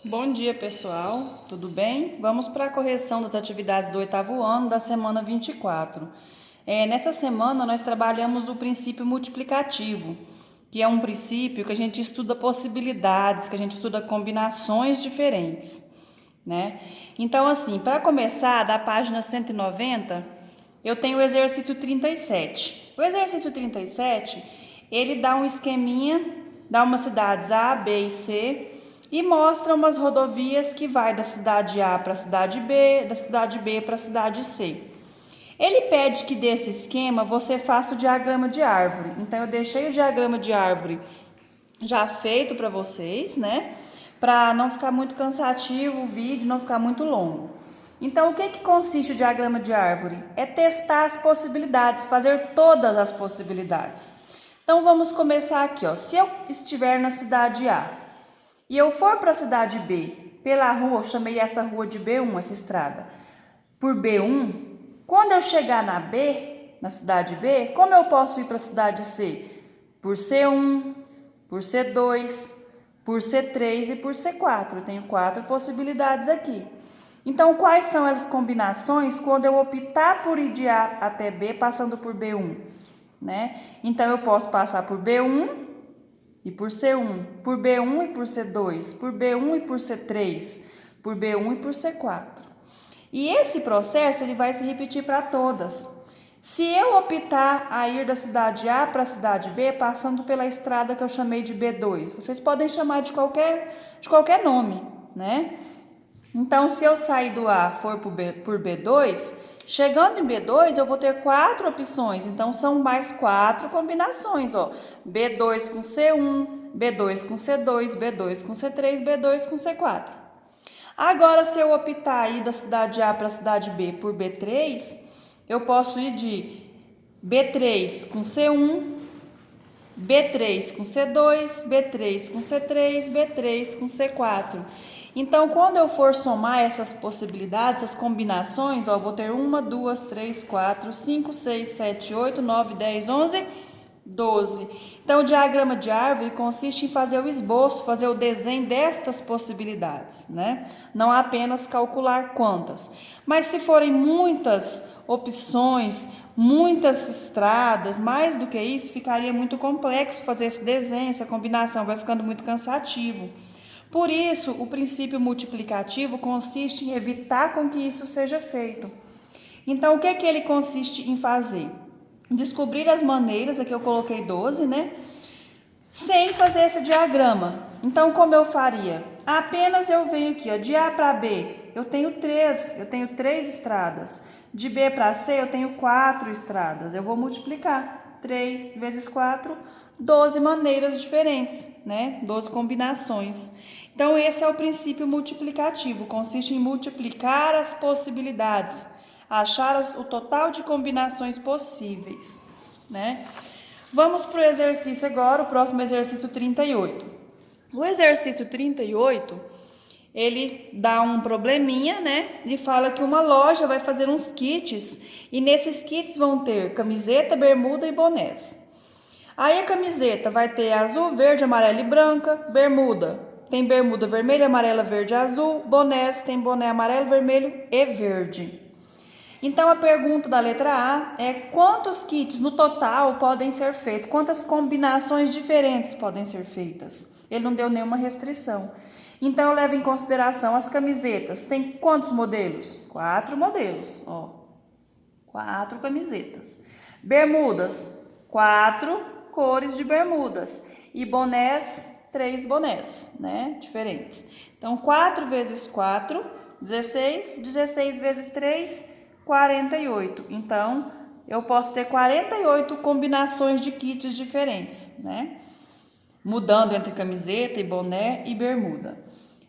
Bom dia, pessoal. Tudo bem? Vamos para a correção das atividades do 8º ano da semana 24. Nessa semana, nós trabalhamos o princípio multiplicativo, que é um princípio que a gente estuda possibilidades, que a gente estuda combinações diferentes, né? Então, assim, para começar, da página 190, eu tenho o exercício 37. O exercício 37, ele dá um esqueminha, dá umas cidades A, B e C, e mostra umas rodovias que vai da cidade A para a cidade B, da cidade B para a cidade C. Ele pede que desse esquema você faça o diagrama de árvore. Então eu deixei o diagrama de árvore já feito para vocês, né? Para não ficar muito cansativo o vídeo, não ficar muito longo. Então, o que consiste o diagrama de árvore? É testar as possibilidades, fazer todas as possibilidades. Então, vamos começar aqui, ó. Se eu estiver na cidade A e eu for para a cidade B, pela rua, eu chamei essa rua de B1, essa estrada, por B1, quando eu chegar na B, na cidade B, como eu posso ir para a cidade C? Por C1, por C2, por C3 e por C4. Eu tenho 4 possibilidades aqui. Então, quais são as combinações quando eu optar por ir de A até B, passando por B1? Né? Então, eu posso passar por B1 e por C1, por B1 e por C2, por B1 e por C3, por B1 e por C4. E esse processo ele vai se repetir para todas. Se eu optar a ir da cidade A para a cidade B, passando pela estrada que eu chamei de B2, vocês podem chamar de qualquer nome, né? Então, se eu sair do A e for por B2, chegando em B2 eu vou ter 4 opções, então são mais 4 combinações, ó. B2 com C1, B2 com C2, B2 com C3, B2 com C4. Agora, se eu optar aí da cidade A para a cidade B por B3, eu posso ir de B3 com C1, B3 com C2, B3 com C3, B3 com C4. Então, quando eu for somar essas possibilidades, essas combinações, ó, eu vou ter 1, 2, 3, 4, 5, 6, 7, 8, 9, 10, 11, 12. Então, o diagrama de árvore consiste em fazer o esboço, fazer o desenho destas possibilidades, né? Não apenas calcular quantas. Mas se forem muitas opções, muitas estradas, mais do que isso, ficaria muito complexo fazer esse desenho, essa combinação, vai ficando muito cansativo. Por isso, o princípio multiplicativo consiste em evitar com que isso seja feito. Então, o que ele consiste em fazer? Descobrir as maneiras, aqui eu coloquei 12, né? Sem fazer esse diagrama. Então, como eu faria? Apenas eu venho aqui, ó, de A para B, eu tenho 3 estradas. De B para C, eu tenho 4 estradas. Eu vou multiplicar 3 vezes 4, 12 maneiras diferentes, né? 12 combinações. Então, esse é o princípio multiplicativo, consiste em multiplicar as possibilidades, achar o total de combinações possíveis, né? Vamos para o exercício agora, o próximo exercício 38. O exercício 38, ele dá um probleminha, né? E fala que uma loja vai fazer uns kits e nesses kits vão ter camiseta, bermuda e bonés. Aí a camiseta vai ter azul, verde, amarela e branca, bermuda. Tem bermuda vermelha, amarela, verde e azul, bonés, tem boné amarelo, vermelho e verde. Então, a pergunta da letra A é quantos kits no total podem ser feitos? Quantas combinações diferentes podem ser feitas? Ele não deu nenhuma restrição. Então, eu levo em consideração as camisetas. Tem quantos modelos? 4 modelos, ó. 4 camisetas. Bermudas, 4 cores de bermudas. E bonés, 3 bonés, né? Diferentes. Então, 4 vezes 4, 16. 16 vezes 3, 48. Então, eu posso ter 48 combinações de kits diferentes, né? Mudando entre camiseta e boné e bermuda.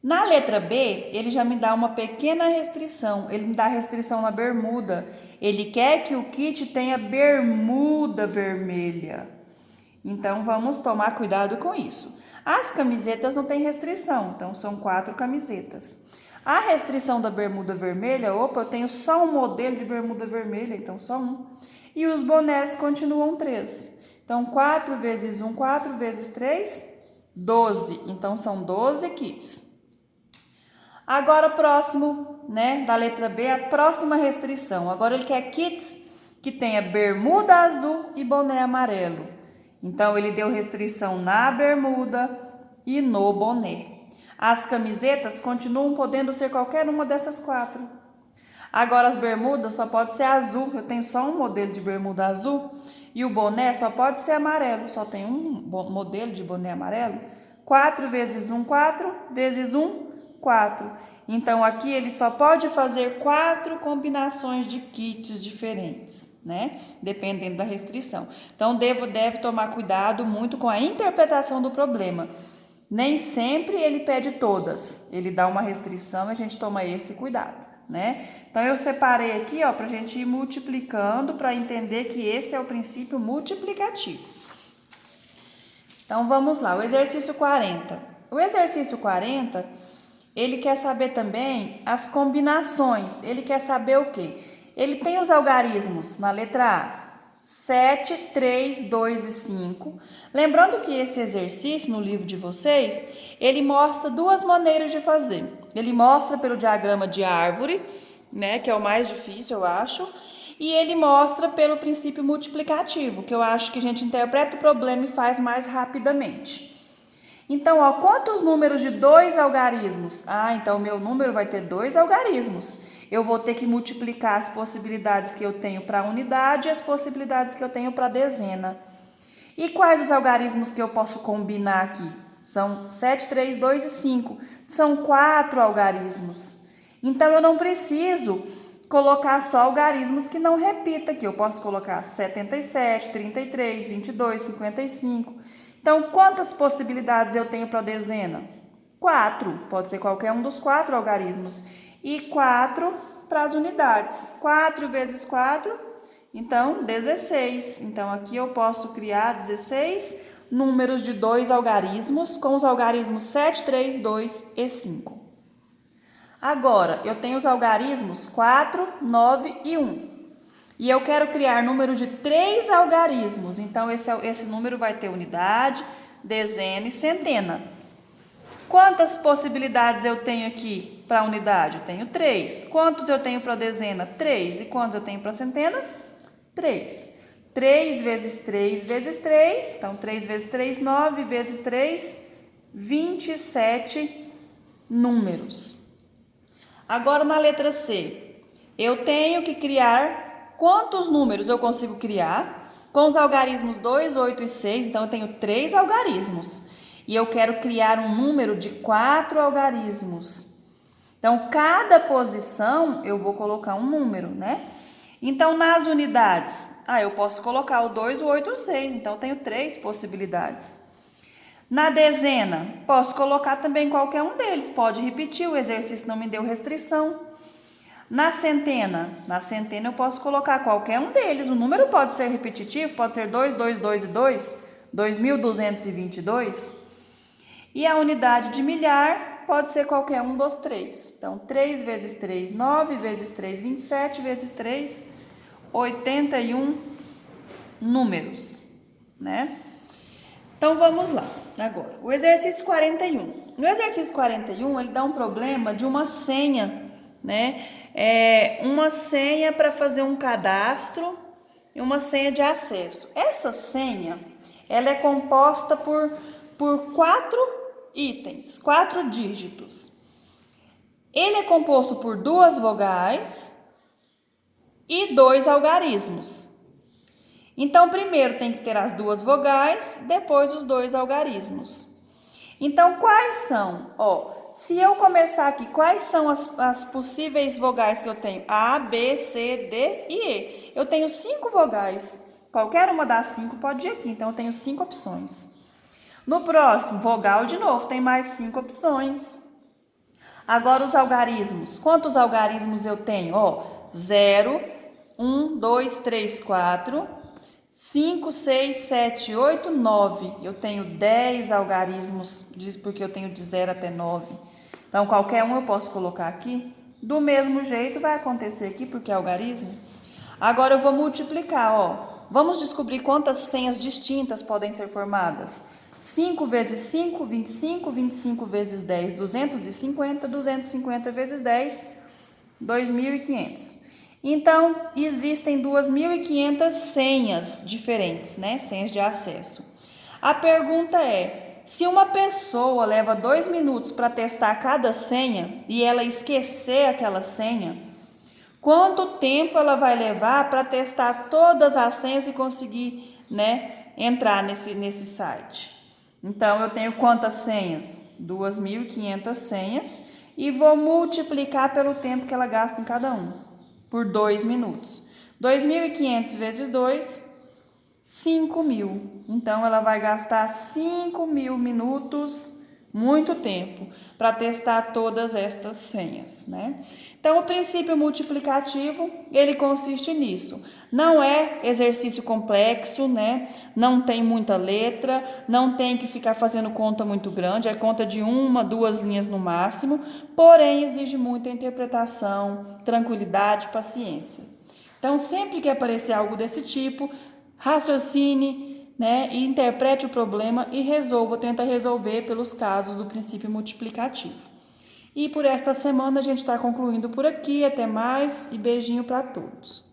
Na letra B, ele já me dá uma pequena restrição. Ele me dá restrição na bermuda. Ele quer que o kit tenha bermuda vermelha. Então, vamos tomar cuidado com isso. As camisetas não têm restrição, então são 4 camisetas. A restrição da bermuda vermelha, opa, eu tenho só um modelo de bermuda vermelha, então só um. E os bonés continuam 3. Então, 4 vezes 1, 4 vezes 3, 12. Então, são 12 kits. Agora, próximo, né, da letra B, a próxima restrição. Agora ele quer kits que tenha bermuda azul e boné amarelo. Então, ele deu restrição na bermuda e no boné. As camisetas continuam podendo ser qualquer uma dessas 4. Agora, as bermudas só pode ser azul. Eu tenho só um modelo de bermuda azul. E o boné só pode ser amarelo. Só tem um modelo de boné amarelo. 4 vezes 1, 4. Vezes 1, 4. Então, aqui ele só pode fazer 4 combinações de kits diferentes, né? Dependendo da restrição. Então, deve tomar cuidado muito com a interpretação do problema. Nem sempre ele pede todas. Ele dá uma restrição e a gente toma esse cuidado, né? Então, eu separei aqui, ó, pra gente ir multiplicando para entender que esse é o princípio multiplicativo. Então, vamos lá. O exercício 40. O exercício 40... ele quer saber também as combinações. Ele quer saber o quê? Ele tem os algarismos na letra A. 7, 3, 2 e 5. Lembrando que esse exercício no livro de vocês, ele mostra 2 maneiras de fazer. Ele mostra pelo diagrama de árvore, né, que é o mais difícil, eu acho. E ele mostra pelo princípio multiplicativo, que eu acho que a gente interpreta o problema e faz mais rapidamente. Então, ó, quantos números de 2 algarismos? Ah, então meu número vai ter 2 algarismos. Eu vou ter que multiplicar as possibilidades que eu tenho para a unidade e as possibilidades que eu tenho para a dezena. E quais os algarismos que eu posso combinar aqui? São 7, 3, 2 e 5. São 4 algarismos. Então, eu não preciso colocar só algarismos que não repita aqui. Eu posso colocar 77, 33, 22, 55... Então, quantas possibilidades eu tenho para a dezena? 4. Pode ser qualquer um dos 4 algarismos. E 4 para as unidades. 4 vezes 4, então 16. Então, aqui eu posso criar 16 números de 2 algarismos com os algarismos 7, 3, 2 e 5. Agora, eu tenho os algarismos 4, 9 e 1. E eu quero criar número de 3 algarismos. Então, esse número vai ter unidade, dezena e centena. Quantas possibilidades eu tenho aqui para a unidade? Eu tenho 3. Quantos eu tenho para a dezena? 3. E quantos eu tenho para a centena? 3. 3 vezes 3 vezes 3. Então, 3 vezes 3, 9 vezes 3, 27 números. Agora, na letra C, eu tenho que criar... Quantos números eu consigo criar? Com os algarismos 2, 8 e 6, então eu tenho 3 algarismos. E eu quero criar um número de 4 algarismos. Então, cada posição eu vou colocar um número, né? Então, nas unidades, eu posso colocar o 2, o 8 e o 6. Então, eu tenho 3 possibilidades. Na dezena, posso colocar também qualquer um deles. Pode repetir, o exercício não me deu restrição. Na centena eu posso colocar qualquer um deles. O número pode ser repetitivo, pode ser 2, 2, 2 e 2, 2.222. E a unidade de milhar pode ser qualquer um dos 3. Então, 3 vezes 3, 9, vezes 3, 27, vezes 3, 81 números, né? Então, vamos lá agora. O exercício 41. No exercício 41, ele dá um problema de uma senha, né? Uma senha para fazer um cadastro e uma senha de acesso. Essa senha, ela é composta por 4 itens, 4 dígitos. Ele é composto por 2 vogais e 2 algarismos. Então, primeiro tem que ter as 2 vogais, depois os 2 algarismos. Então, quais são? Se eu começar aqui, quais são as possíveis vogais que eu tenho? A, B, C, D e E. Eu tenho 5 vogais. Qualquer uma das 5 pode ir aqui. Então, eu tenho 5 opções. No próximo, vogal de novo, tem mais 5 opções. Agora, os algarismos. Quantos algarismos eu tenho? 0, 1, 2, 3, 4, 5, 6, 7, 8, 9. Eu tenho 10 algarismos, porque eu tenho de 0 até 9. Então, qualquer um eu posso colocar aqui. Do mesmo jeito vai acontecer aqui, porque é algarismo. Agora eu vou multiplicar, Vamos descobrir quantas senhas distintas podem ser formadas. 5 vezes 5, 25, 25 vezes 10, 250, 250 vezes 10, 2.500. Então, existem 2.500 senhas diferentes, né? Senhas de acesso. A pergunta é, se uma pessoa leva 2 minutos para testar cada senha e ela esquecer aquela senha, quanto tempo ela vai levar para testar todas as senhas e conseguir, né, entrar nesse site? Então, eu tenho quantas senhas? 2.500 senhas e vou multiplicar pelo tempo que ela gasta em cada um, por 2 minutos. 2.500 vezes 2, 5.000. Então, ela vai gastar 5.000 minutos, muito tempo, para testar todas estas senhas, né? Então, o princípio multiplicativo, ele consiste nisso. Não é exercício complexo, né? Não tem muita letra, não tem que ficar fazendo conta muito grande, é conta de 1, 2 linhas no máximo, porém exige muita interpretação, tranquilidade, paciência. Então, sempre que aparecer algo desse tipo, raciocine, né, e interprete o problema e tenta resolver pelos casos do princípio multiplicativo. E por esta semana a gente está concluindo por aqui. Até mais e beijinho para todos.